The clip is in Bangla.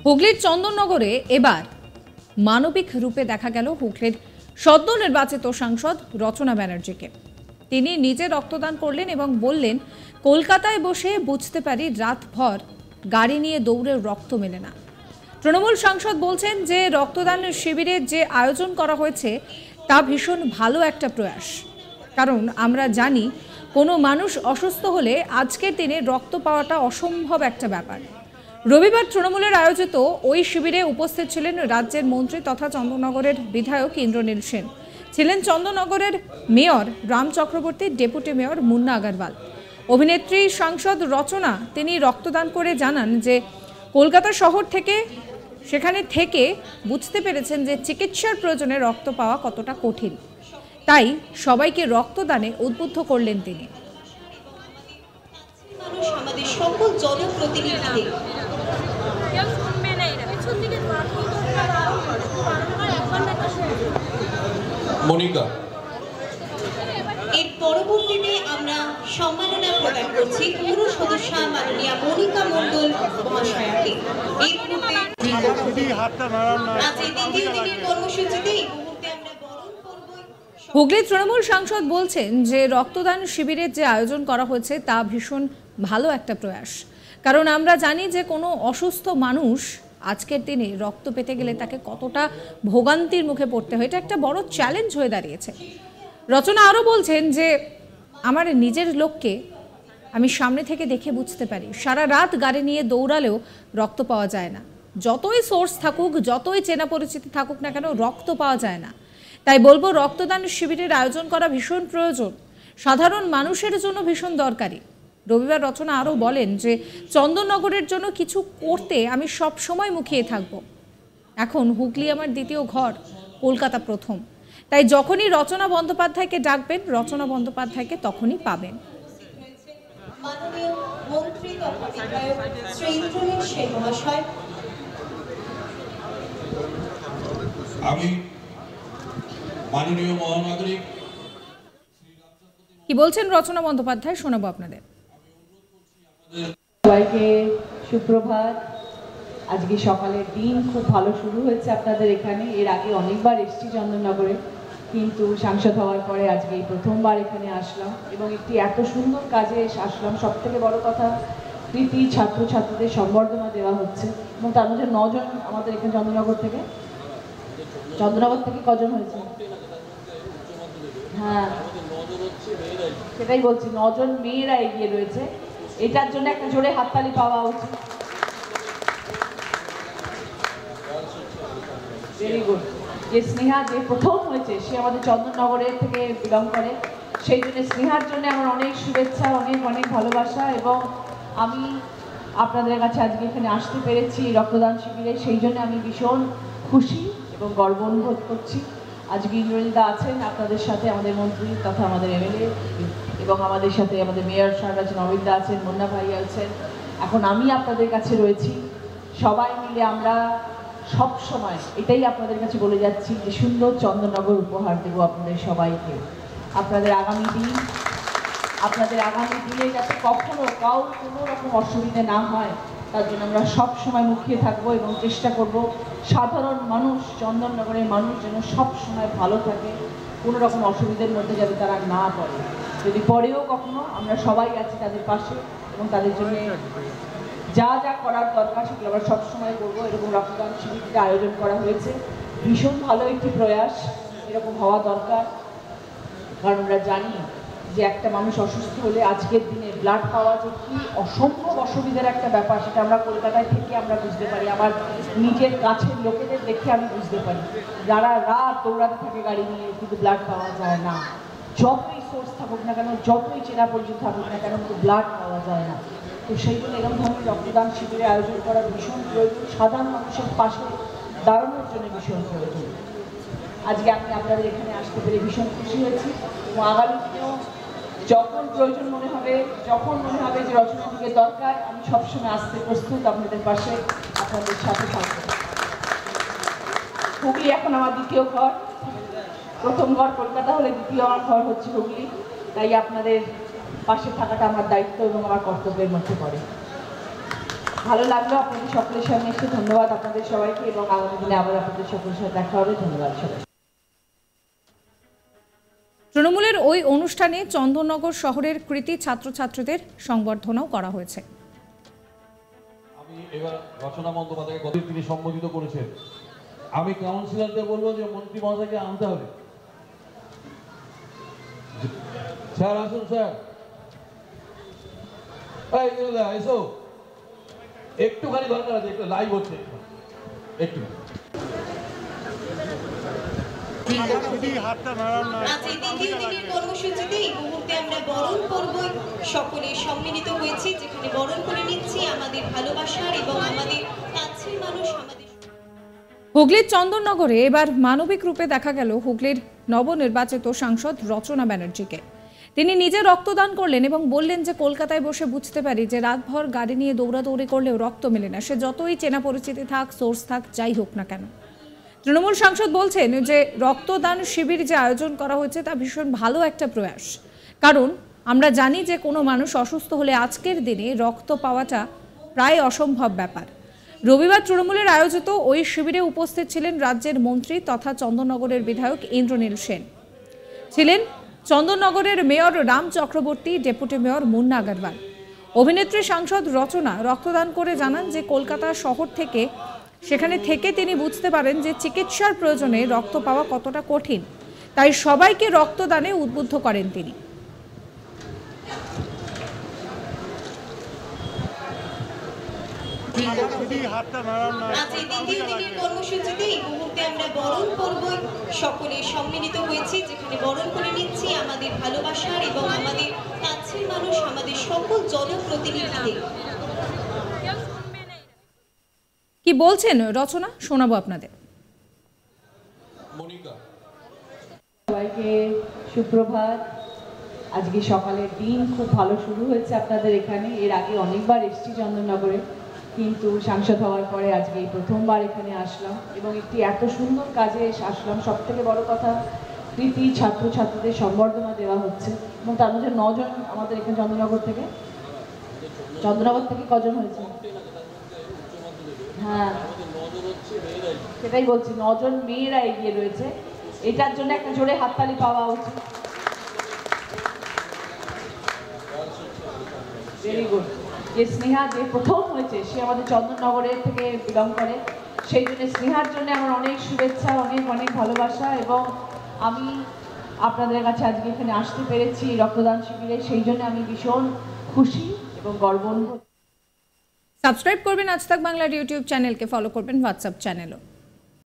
হুগলির চন্দননগরে এবার মানবিক রূপে দেখা গেল হুগলির সদ্য নির্বাচিত সাংসদ রচনা ব্যানার্জিকে। তিনি নিজে রক্তদান করলেন এবং বললেন, কলকাতায় বসে বুঝতে পারি রাতভর গাড়ি নিয়ে দৌড়ে রক্ত মেলে না। তৃণমূল সাংসদ বলছেন যে রক্তদান শিবিরের যে আয়োজন করা হয়েছে তা ভীষণ ভালো একটা প্রয়াস, কারণ আমরা জানি কোনো মানুষ অসুস্থ হলে আজকের দিনে রক্ত পাওয়াটা অসম্ভব একটা ব্যাপার। রবিবার তৃণমূলের আয়োজিত ওই শিবিরে উপস্থিত ছিলেন রাজ্যের মন্ত্রী তথা চন্দননগরের বিধায়ক ইন্দ্রনীল সেন, ছিলেন চন্দননগরের mayor Ram Chakraborty, deputy mayor Munna Agarwal. অভিনেত্রী সাংসদ রচনা তিনি রক্তদান করে জানান যে কলকাতা শহর থেকে সেখানে থেকে বুঝতে পেরেছেন যে চিকিৎসার প্রয়োজনে রক্ত পাওয়া কতটা কঠিন, তাই সবাইকে রক্তদানে উদ্বুদ্ধ করলেন তিনি। আমাদের সকল জনপ্রতিনিধিদের মনিকা, এর পরবর্তীতে আমরা সম্মাননা প্রদান করছি পৌর সদস্য মাননীয়া মনিকা মণ্ডল মহাশয়াকে। এই দ্বিতীয় দিনের কর্মসূচিতে হুগলির তৃণমূল সাংসদ বলছেন যে রক্তদান শিবিরের যে আয়োজন করা হয়েছে তা ভীষণ ভালো একটা প্রয়াস, কারণ আমরা জানি যে কোনো অসুস্থ মানুষ আজকের দিনে রক্ত পেতে গেলে তাকে কতটা ভোগান্তির মুখে পড়তে হয়, এটা একটা বড় চ্যালেঞ্জ হয়ে দাঁড়িয়েছে। রচনা আরও বলছেন যে আমার নিজের লোককে আমি সামনে থেকে দেখে বুঝতে পারি, সারা রাত গাড়ি নিয়ে দৌড়ালেও রক্ত পাওয়া যায় না। যতই সোর্স থাকুক, যতই চেনা পরিচিতি থাকুক না কেন, রক্ত পাওয়া যায় না। তাই বলবো রক্তদান শিবিরের আয়োজন করা ভীষণ প্রয়োজন, সাধারণ মানুষের জন্য ভীষণ দরকারি। রবিবার রচনা আরও বলেন যে চন্দননগরের জন্য কিছু করতে আমি সব সময় মুখিয়ে থাকব। এখন হুগলি আমার দ্বিতীয় ঘর, কলকাতা প্রথম, তাই যখনই রচনা বন্দ্যোপাধ্যায়কে ডাকবেন রচনা বন্দ্যোপাধ্যায়কে তখনই পাবেন। মাননীয় মন্ত্রী তথা বিধায়ক শ্রী ইন্দ্রনীল সেন মহাশয়, আমি মাননীয় মহানাগরিক কি বলছেন রচনা বন্দ্যোপাধ্যায়, শোনাবো আপনাদের। সবাইকে সুপ্রভাত। আজকে সকালের দিন খুব ভালো শুরু হয়েছে আপনাদের এখানে। এর আগে অনেকবার এসেছি চন্দননগরে, কিন্তু সাংসদ হওয়ার পরে আজকে এই প্রথমবার এখানে আসলাম এবং একটি এত সুন্দর কাজে আসলাম। সব থেকে বড় কথা, কৃতি ছাত্রছাত্রীদের সম্বর্ধনা দেওয়া হচ্ছে এবং তার মধ্যে 9 জন আমাদের এখানে চন্দননগর থেকে কজন হয়েছে? হ্যাঁ, সেটাই বলছি, 9 জন মেয়েরা এগিয়ে রয়েছে। এটার জন্য একটা জোরে হাততালি পাওয়া উচিত। Very good. যে স্নেহা যে প্রথম হয়েছে সে আমাদের চন্দননগরের থেকে বিলং করে, সেই জন্য স্নেহার জন্য আমার অনেক শুভেচ্ছা, অনেক অনেক ভালোবাসা। এবং আমি আপনাদের কাছে আজকে এখানে আসতে পেরেছি রক্তদান শিবিরে, সেই জন্য আমি ভীষণ খুশি এবং গর্ব অনুভব করছি। আজকে ইন্দ্রনীলদা আছেন আপনাদের সাথে, আমাদের মন্ত্রী তথা আমাদের এমএলএ, এবং আমাদের সাথে আমাদের মেয়র সাহেব আছেন, অমিতদা আছেন, মুন্না ভাই আছেন। এখন আমি আপনাদের কাছে রয়েছি। সবাই মিলে আমরা সব সময় এটাই আপনাদের কাছে বলে যাচ্ছি যে সুন্দর চন্দননগর উপহার দেবো আপনাদের সবাইকে। আপনাদের আগামী দিনে যাতে কখনো কোনো রকম অসুবিধা না হয়, তার জন্য আমরা সব সময় মুখিয়ে থাকবো এবং চেষ্টা করব সাধারণ মানুষ, চন্দননগরের মানুষ যেন সব সময় ভালো থাকে, কোনো রকম অসুবিধার মধ্যে যাতে তারা না পড়ে। যদি পরেও কখনো, আমরা সবাই আছি তাদের পাশে এবং তাদের জন্য যা যা করার দরকার সেগুলো আমরা সবসময় করবো। এরকম রক্তদান শিবিরটা আয়োজন করা হয়েছে, ভীষণ ভালো একটি প্রয়াস, এরকম হওয়া দরকার। কারণ আমরা জানি যে একটা মানুষ অসুস্থ হলে আজকের দিনে ব্লাড পাওয়া যে কি অসম্ভব অসুবিধার একটা ব্যাপার, সেটা আমরা কলকাতায় থেকে আমরা বুঝতে পারি। আমার নিজের কাছের লোকেদের দেখে আমি বুঝতে পারি, যারা রাত দৌড়াতে থাকে গাড়ি নিয়ে, কিন্তু ব্লাড পাওয়া যায় না। যতই সোর্স থাকুক না কেন, যতই চেনা পরিচিত থাকুক না কেন, কিন্তু ব্লাড পাওয়া যায় না। তো সেই জন্য এরকম ধরনের রক্তদান শিবিরের আয়োজন করা ভীষণ প্রয়োজন, সাধারণ মানুষের পাশে দাঁড়ানোর জন্য ভীষণ প্রয়োজন। আজকে আমি আপনাদের এখানে আসতে পেরে ভীষণ খুশি হয়েছি এবং আগামী দিনেও যখন প্রয়োজন মনে হবে, যখন মনে হবে যে রচনা দিকে দরকার, আমি সবসময় আসতে প্রস্তুত আপনাদের পাশে, আপনাদের সাথে থাকবো। হুগলি এখন আমার দ্বিতীয় ঘর, প্রথম ঘর কলকাতা হলে দ্বিতীয় আমার ঘর হচ্ছে হুগলি। তাই আপনাদের পাশে থাকাটা আমার দায়িত্ব এবং আমার কর্তব্যের মধ্যে পড়ে। ভালো লাগলো আপনাদের সকলের সামনে এসে। ধন্যবাদ আপনাদের সবাইকে, এবং আগামী দিনে আবার আপনাদের সকলের সাথে দেখা হবে। ধন্যবাদ সবাই। তৃণমূলের ওই অনুষ্ঠানে চন্দননগর শহরের কৃতী ছাত্রছাত্রীদের সংবর্ধনাও করা হয়েছে। আমি এবার রচনা বন্দ্যোপাধ্যায়কে গত তিনি সম্বোধিত করেছেন। আমি কাউন্সিলরদের বলবো যে মন্ত্রী মহাশয়কে আনতে হবে। স্যার আসুন স্যার, এসো, একটুখানি দরকার আছে, একটু লাইভ হচ্ছে, একটু আজ এই দ্বিতীয় দিনের কর্মসূচিতে এই মুহূর্তে আমরা বরণ পর্ব সকলে সম্মিলিত হয়েছি, যেখানে বরণ করে নিচ্ছি আমাদের ভালোবাসার এবং আমাদের কাছের মানুষ, আমাদের হুগলির চন্দননগরে এবার মানবিক রূপে দেখা গেল হুগলির নবনির্বাচিত সাংসদ রচনা ব্যানার্জিকে। তিনি নিজে রক্তদান করলেন এবং বললেন যে কলকাতায় বসে বুঝতে পারি যে রাতভর গাড়ি নিয়ে দৌড়াদৌড়ি করলেও রক্ত মেলে না, সে যতই চেনা পরিচিতি থাক, সোর্স থাক, যাই হোক না কেন। তৃণমূল সাংসদ বলছেন যে রক্তদান শিবির যে আয়োজন করা হয়েছে তা ভীষণ ভালো একটা প্রয়াস, কারণ আমরা জানি যে কোনো মানুষ অসুস্থ হলে আজকের দিনে রক্ত পাওয়াটা প্রায় অসম্ভব ব্যাপার। রবিবার তৃণমূলের আয়োজিত ওই শিবিরে উপস্থিত ছিলেন রাজ্যের মন্ত্রী তথা চন্দননগরের বিধায়ক ইন্দ্রনীল সেন, ছিলেন চন্দননগরের mayor Ram Chakraborty, deputy mayor Munna Agarwal. অভিনেত্রী সাংসদ রচনা রক্তদান করে জানান যে কলকাতা শহর থেকে সেখানে থেকে তিনি বুঝতে পারেন যে চিকিৎসার প্রয়োজনে রক্ত পাওয়া কতটা কঠিন, তাই সবাইকে রক্তদানে উদ্বুদ্ধ করেন তিনি। আজ এই দ্বিতীয় দিনের কর্মসূচিতে এই মুহূর্তে আমরা বরণ পর্ব সকলে সম্মিলিত হয়েছি, যেখানে বরণ করে নিচ্ছি আমাদের ভালোবাসার এবং আমাদের কাছের মানুষ, আমাদের সকল জনপ্রতিনিধিদের। কি বলছেন রচনা, শোনাবো আপনাদের। মনিকা, সবাইকে সুপ্রভাত। আজকে সকালের দিন খুব ভালো শুরু হয়েছে আপনাদের এখানে। এর আগে অনেকবার এসেছি চন্দননগরে, কিন্তু সাংসদ হওয়ার পরে আজকে এই প্রথমবার এখানে আসলাম এবং একটি এত সুন্দর কাজে আসলাম। সব থেকে বড় কথা, কৃতী ছাত্রছাত্রীদের সম্বর্ধনা দেওয়া হচ্ছে এবং তার মধ্যে 9 জন আমাদের এখানে চন্দননগর থেকে কজন হয়েছে? হ্যাঁ, সেটাই বলছি, 9 জন মেয়েরা এগিয়ে রয়েছে। এটার জন্য একটা জোরে হাততালি পাওয়া উচিত। Very good. যে স্নেহা যে প্রথম হয়েছে, সে আমাদের চন্দননগরের থেকে বিলং করে, সেই জন্য স্নেহার জন্য আমার অনেক শুভেচ্ছা, অনেক অনেক ভালোবাসা। এবং আমি আপনাদের কাছে আজকে এখানে আসতে পেরেছি রক্তদান শিবিরে, সেই জন্য আমি ভীষণ খুশি এবং গর্ব অনুভব। সাবস্ক্রাইব করবেন আজ তাক বাংলার ইউটিউব চ্যানেলকে, ফলো করবেন হোয়াটসঅ্যাপ চ্যানেলও।